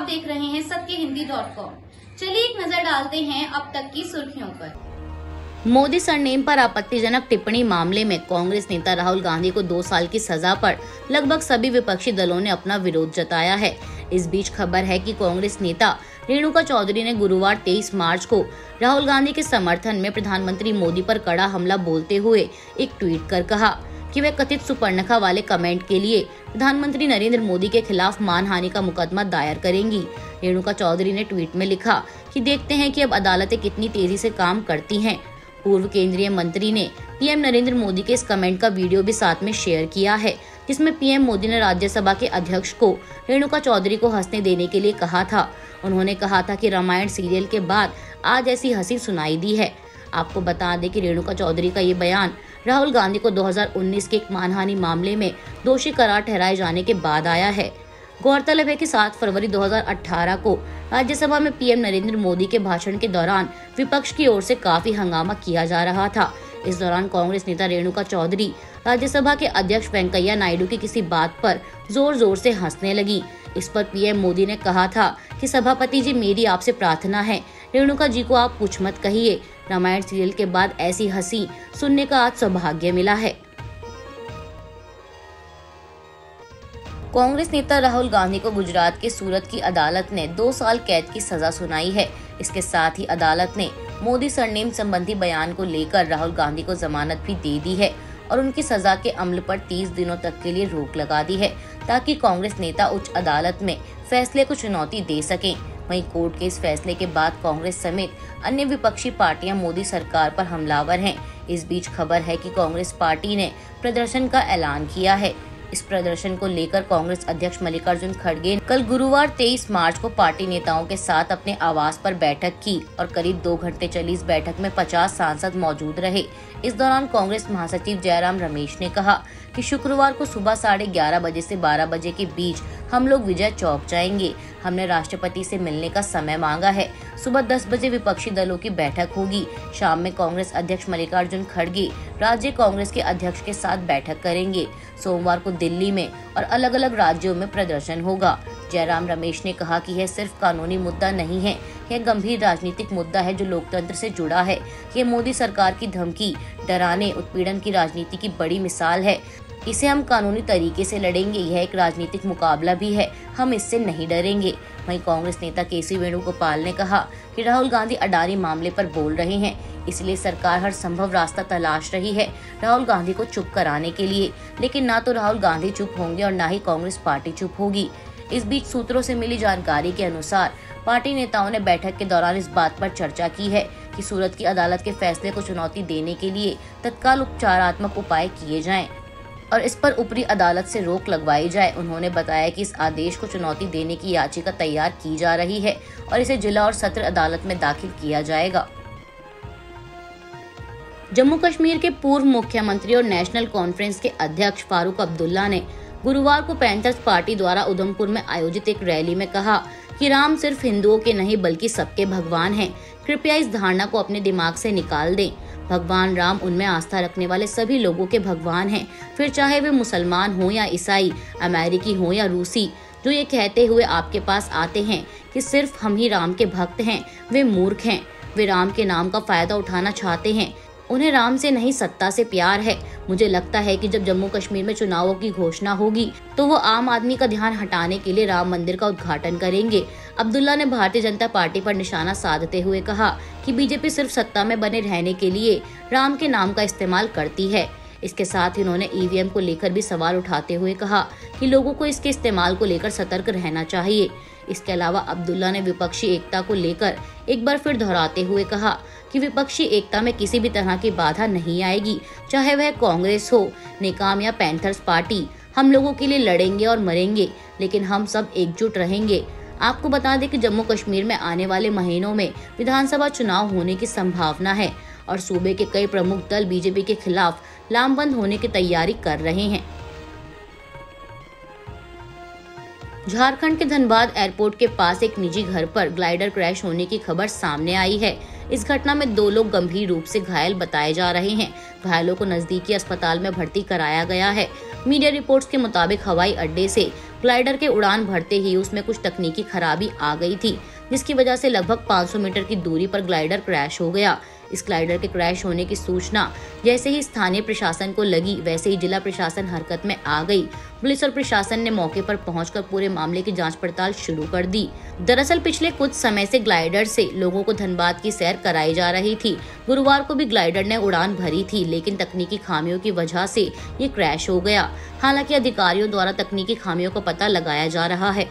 आप देख रहे हैं सत्यहिंदी.com। चलिए एक नजर डालते हैं अब तक की सुर्खियों पर। मोदी सरनेम पर आपत्तिजनक टिप्पणी मामले में कांग्रेस नेता राहुल गांधी को 2 साल की सजा पर लगभग सभी विपक्षी दलों ने अपना विरोध जताया है। इस बीच खबर है कि कांग्रेस नेता रेणुका चौधरी ने गुरुवार 23 मार्च को राहुल गांधी के समर्थन में प्रधानमंत्री मोदी पर कड़ा हमला बोलते हुए एक ट्वीट कर कहा कि वे कथित सुपर्णखा वाले कमेंट के लिए प्रधानमंत्री नरेंद्र मोदी के खिलाफ मानहानि का मुकदमा दायर करेंगी। रेणुका चौधरी ने ट्वीट में लिखा कि देखते हैं कि अब अदालतें कितनी तेजी से काम करती हैं। पूर्व केंद्रीय मंत्री ने पीएम नरेंद्र मोदी के इस कमेंट का वीडियो भी साथ में शेयर किया है, जिसमें पीएम मोदी ने राज्यसभा के अध्यक्ष को रेणुका चौधरी को हंसने देने के लिए कहा था। उन्होंने कहा था कि रामायण सीरियल के बाद आज ऐसी हंसी सुनाई दी है। आपको बता दें कि रेणुका चौधरी का ये बयान राहुल गांधी को 2019 के एक मानहानि मामले में दोषी करार ठहराए जाने के बाद आया है। गौरतलब है कि 7 फरवरी 2018 को राज्यसभा में पीएम नरेंद्र मोदी के भाषण के दौरान विपक्ष की ओर से काफी हंगामा किया जा रहा था। इस दौरान कांग्रेस नेता रेणुका चौधरी राज्यसभा के अध्यक्ष वेंकैया नायडू की किसी बात पर जोर जोर से हंसने लगी। इस पर पीएम मोदी ने कहा था कि सभापति जी, मेरी आपसे प्रार्थना है, रेणुका जी को आप कुछ मत कहिए। रामायण सीरियल के बाद ऐसी हंसी सुनने का आज सौभाग्य मिला है। कांग्रेस नेता राहुल गांधी को गुजरात के सूरत की अदालत ने 2 साल कैद की सजा सुनाई है। इसके साथ ही अदालत ने मोदी सरनेम संबंधी बयान को लेकर राहुल गांधी को जमानत भी दे दी है और उनकी सजा के अमल पर 30 दिनों तक के लिए रोक लगा दी है, ताकि कांग्रेस नेता उच्च अदालत में फैसले को चुनौती दे सकें। वहीं कोर्ट के इस फैसले के बाद कांग्रेस समेत अन्य विपक्षी पार्टियां मोदी सरकार पर हमलावर हैं। इस बीच खबर है कि कांग्रेस पार्टी ने प्रदर्शन का ऐलान किया है। इस प्रदर्शन को लेकर कांग्रेस अध्यक्ष मल्लिकार्जुन खड़गे कल गुरुवार 23 मार्च को पार्टी नेताओं के साथ अपने आवास पर बैठक की और करीब 2 घंटे चली इस बैठक में 50 सांसद मौजूद रहे। इस दौरान कांग्रेस महासचिव जयराम रमेश ने कहा कि शुक्रवार को सुबह 11:30 बजे से 12 बजे के बीच हम लोग विजय चौक जाएंगे। हमने राष्ट्रपति से मिलने का समय मांगा है। सुबह 10 बजे विपक्षी दलों की बैठक होगी। शाम में कांग्रेस अध्यक्ष मल्लिकार्जुन खड़गे राज्य कांग्रेस के अध्यक्ष के साथ बैठक करेंगे। सोमवार को दिल्ली में और अलग अलग राज्यों में प्रदर्शन होगा। जयराम रमेश ने कहा कि यह सिर्फ कानूनी मुद्दा नहीं है, यह गंभीर राजनीतिक मुद्दा है जो लोकतंत्र से जुड़ा है। ये मोदी सरकार की धमकी, डराने, उत्पीड़न की राजनीति की बड़ी मिसाल है। इसे हम कानूनी तरीके से लड़ेंगे। यह एक राजनीतिक मुकाबला भी है, हम इससे नहीं डरेंगे। वहीं कांग्रेस नेता केसी वेणुगोपाल ने कहा कि राहुल गांधी अडानी मामले पर बोल रहे हैं, इसलिए सरकार हर संभव रास्ता तलाश रही है राहुल गांधी को चुप कराने के लिए। लेकिन ना तो राहुल गांधी चुप होंगे और ना ही कांग्रेस पार्टी चुप होगी। इस बीच सूत्रों से मिली जानकारी के अनुसार पार्टी नेताओं ने बैठक के दौरान इस बात पर चर्चा की है कि सूरत की अदालत के फैसले को चुनौती देने के लिए तत्काल उपचारात्मक उपाय किए जाएं और इस पर ऊपरी अदालत से रोक लगवाई जाए। उन्होंने बताया कि इस आदेश को चुनौती देने की याचिका तैयार की जा रही है और इसे जिला और सत्र अदालत में दाखिल किया जाएगा। जम्मू कश्मीर के पूर्व मुख्यमंत्री और नेशनल कॉन्फ्रेंस के अध्यक्ष फारूक अब्दुल्ला ने गुरुवार को पैंथर्स पार्टी द्वारा उधमपुर में आयोजित एक रैली में कहा कि राम सिर्फ हिंदुओं के नहीं बल्कि सबके भगवान हैं। कृपया इस धारणा को अपने दिमाग से निकाल दें। भगवान राम उनमें आस्था रखने वाले सभी लोगों के भगवान हैं, फिर चाहे वे मुसलमान हो या ईसाई, अमेरिकी हो या रूसी। जो ये कहते हुए आपके पास आते हैं कि सिर्फ हम ही राम के भक्त हैं, वे मूर्ख हैं। वे राम के नाम का फायदा उठाना चाहते हैं। उन्हें राम से नहीं सत्ता से प्यार है। मुझे लगता है कि जब जम्मू कश्मीर में चुनावों की घोषणा होगी तो वो आम आदमी का ध्यान हटाने के लिए राम मंदिर का उद्घाटन करेंगे। अब्दुल्ला ने भारतीय जनता पार्टी पर निशाना साधते हुए कहा कि बीजेपी सिर्फ सत्ता में बने रहने के लिए राम के नाम का इस्तेमाल करती है। इसके साथ ही उन्होंने ईवीएम को लेकर भी सवाल उठाते हुए कहा कि लोगों को इसके इस्तेमाल को लेकर सतर्क रहना चाहिए। इसके अलावा अब्दुल्ला ने विपक्षी एकता को लेकर एक बार फिर दोहराते हुए कहा कि विपक्षी एकता में किसी भी तरह की बाधा नहीं आएगी, चाहे वह कांग्रेस हो, नेकाम या पैंथर्स पार्टी। हम लोगों के लिए लड़ेंगे और मरेंगे, लेकिन हम सब एकजुट रहेंगे। आपको बता दें कि जम्मू कश्मीर में आने वाले महीनों में विधानसभा चुनाव होने की संभावना है और सूबे के कई प्रमुख दल बीजेपी के खिलाफ लामबंद होने की तैयारी कर रहे हैं। झारखंड के धनबाद एयरपोर्ट के पास एक निजी घर पर ग्लाइडर क्रैश होने की खबर सामने आई है। इस घटना में 2 लोग गंभीर रूप से घायल बताए जा रहे हैं। घायलों को नजदीकी अस्पताल में भर्ती कराया गया है। मीडिया रिपोर्ट्स के मुताबिक हवाई अड्डे से ग्लाइडर के उड़ान भरते ही उसमें कुछ तकनीकी खराबी आ गई थी, जिसकी वजह से लगभग 500 मीटर की दूरी पर ग्लाइडर क्रैश हो गया। इस ग्लाइडर के क्रैश होने की सूचना जैसे ही स्थानीय प्रशासन को लगी, वैसे ही जिला प्रशासन हरकत में आ गई। पुलिस और प्रशासन ने मौके पर पहुंचकर पूरे मामले की जांच पड़ताल शुरू कर दी। दरअसल पिछले कुछ समय से ग्लाइडर से लोगों को धनबाद की सैर कराई जा रही थी। गुरुवार को भी ग्लाइडर ने उड़ान भरी थी, लेकिन तकनीकी खामियों की वजह से ये क्रैश हो गया। हालांकि अधिकारियों द्वारा तकनीकी खामियों का पता लगाया जा रहा है।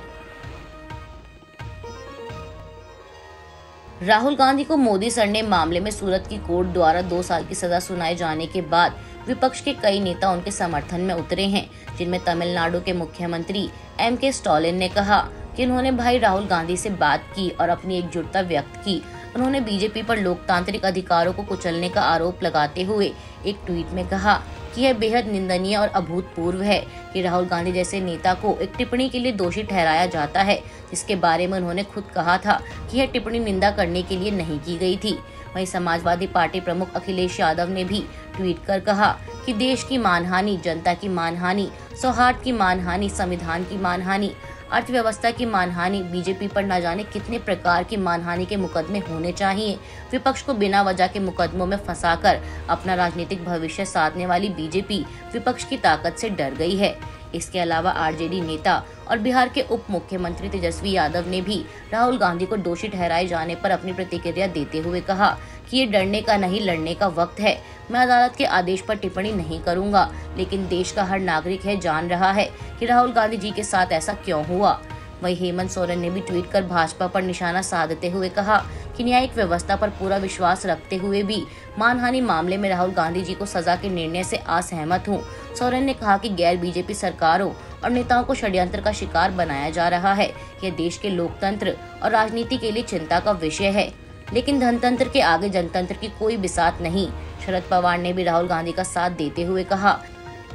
राहुल गांधी को मोदी सरनेम मामले में सूरत की कोर्ट द्वारा 2 साल की सजा सुनाए जाने के बाद विपक्ष के कई नेता उनके समर्थन में उतरे हैं, जिनमें तमिलनाडु के मुख्यमंत्री M.K. स्टालिन ने कहा कि उन्होंने भाई राहुल गांधी से बात की और अपनी एकजुटता व्यक्त की। उन्होंने बीजेपी पर लोकतांत्रिक अधिकारों को कुचलने का आरोप लगाते हुए एक ट्वीट में कहा कि यह बेहद निंदनीय और अभूतपूर्व है कि राहुल गांधी जैसे नेता को एक टिप्पणी के लिए दोषी ठहराया जाता है, जिसके बारे में उन्होंने खुद कहा था कि यह टिप्पणी निंदा करने के लिए नहीं की गई थी। वहीं समाजवादी पार्टी प्रमुख अखिलेश यादव ने भी ट्वीट कर कहा कि देश की मानहानि, जनता की मानहानि, सौहार्द की मानहानि, संविधान की मानहानि, अर्थव्यवस्था की मानहानि, बीजेपी पर न जाने कितने प्रकार की मानहानि के मुकदमे होने चाहिए। विपक्ष को बिना वजह के मुकदमों में फंसाकर अपना राजनीतिक भविष्य साधने वाली बीजेपी विपक्ष की ताकत से डर गई है। इसके अलावा आरजेडी नेता और बिहार के उप मुख्यमंत्री तेजस्वी यादव ने भी राहुल गांधी को दोषी ठहराए जाने पर अपनी प्रतिक्रिया देते हुए कहा कि ये डरने का नहीं, लड़ने का वक्त है। मैं अदालत के आदेश पर टिप्पणी नहीं करूंगा, लेकिन देश का हर नागरिक जान रहा है कि राहुल गांधी जी के साथ ऐसा क्यों हुआ। वहीं हेमंत सोरेन ने भी ट्वीट कर भाजपा पर निशाना साधते हुए कहा कि न्यायिक व्यवस्था पर पूरा विश्वास रखते हुए भी मानहानि मामले में राहुल गांधी जी को सजा के निर्णय से असहमत हूं। सोरेन ने कहा कि गैर बीजेपी सरकारों और नेताओं को षड्यंत्र का शिकार बनाया जा रहा है। यह देश के लोकतंत्र और राजनीति के लिए चिंता का विषय है, लेकिन धनतंत्र के आगे जनतंत्र की कोई बिसात नहीं। शरद पवार ने भी राहुल गांधी का साथ देते हुए कहा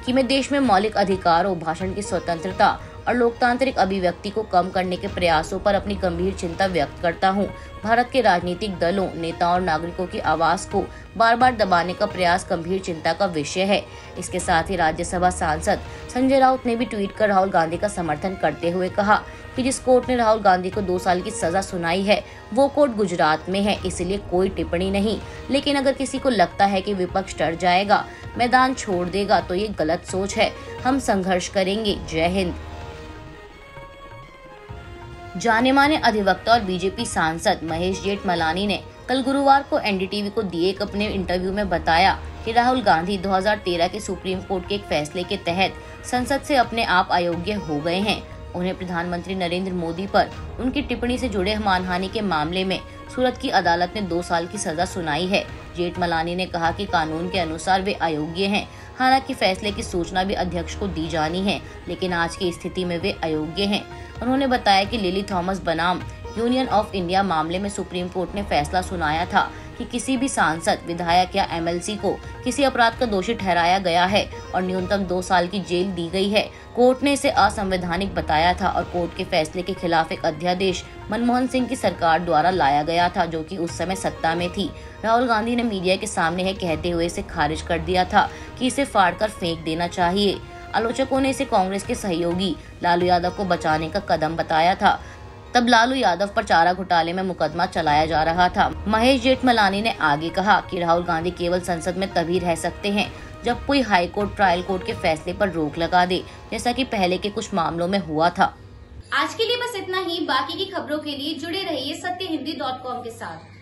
कि मैं देश में मौलिक अधिकारों, भाषण की स्वतंत्रता और लोकतांत्रिक अभिव्यक्ति को कम करने के प्रयासों पर अपनी गंभीर चिंता व्यक्त करता हूं। भारत के राजनीतिक दलों, नेताओं और नागरिकों की आवाज को बार बार दबाने का प्रयास गंभीर चिंता का विषय है। इसके साथ ही राज्यसभा सांसद संजय राउत ने भी ट्वीट कर राहुल गांधी का समर्थन करते हुए कहा कि जिस कोर्ट ने राहुल गांधी को 2 साल की सजा सुनाई है, वो कोर्ट गुजरात में है, इसलिए कोई टिप्पणी नहीं। लेकिन अगर किसी को लगता है कि विपक्ष डर जाएगा, मैदान छोड़ देगा, तो ये गलत सोच है। हम संघर्ष करेंगे। जय हिंद। जाने माने अधिवक्ता और बीजेपी सांसद महेश जेठमलानी ने कल गुरुवार को एनडीटीवी को दिए एक अपने इंटरव्यू में बताया कि राहुल गांधी 2013 के सुप्रीम कोर्ट के एक फैसले के तहत संसद से अपने आप अयोग्य हो गए हैं। उन्हें प्रधानमंत्री नरेंद्र मोदी पर उनकी टिप्पणी से जुड़े मानहानि के मामले में सूरत की अदालत ने 2 साल की सजा सुनाई है। जेठमलानी ने कहा कि कानून के अनुसार वे अयोग्य हैं। हालांकि फैसले की सूचना भी अध्यक्ष को दी जानी है, लेकिन आज की स्थिति में वे अयोग्य हैं। उन्होंने बताया कि लिली थॉमस बनाम यूनियन ऑफ इंडिया मामले में सुप्रीम कोर्ट ने फैसला सुनाया था कि किसी भी सांसद, विधायक या एमएलसी को किसी अपराध का दोषी ठहराया गया है और न्यूनतम 2 साल की जेल दी गई है। कोर्ट ने इसे असंवैधानिक बताया था और कोर्ट के फैसले के खिलाफ एक अध्यादेश मनमोहन सिंह की सरकार द्वारा लाया गया था, जो कि उस समय सत्ता में थी। राहुल गांधी ने मीडिया के सामने कहते हुए इसे खारिज कर दिया था कि इसे फाड़कर फेंक देना चाहिए। आलोचकों ने इसे कांग्रेस के सहयोगी लालू यादव को बचाने का कदम बताया था। तब लालू यादव पर चारा घोटाले में मुकदमा चलाया जा रहा था। महेश जेठमलानी ने आगे कहा कि राहुल गांधी केवल संसद में तभी रह सकते हैं जब कोई हाई कोर्ट ट्रायल कोर्ट के फैसले पर रोक लगा दे, जैसा कि पहले के कुछ मामलों में हुआ था। आज के लिए बस इतना ही। बाकी की खबरों के लिए जुड़े रहिए सत्यहिंदी.com के साथ।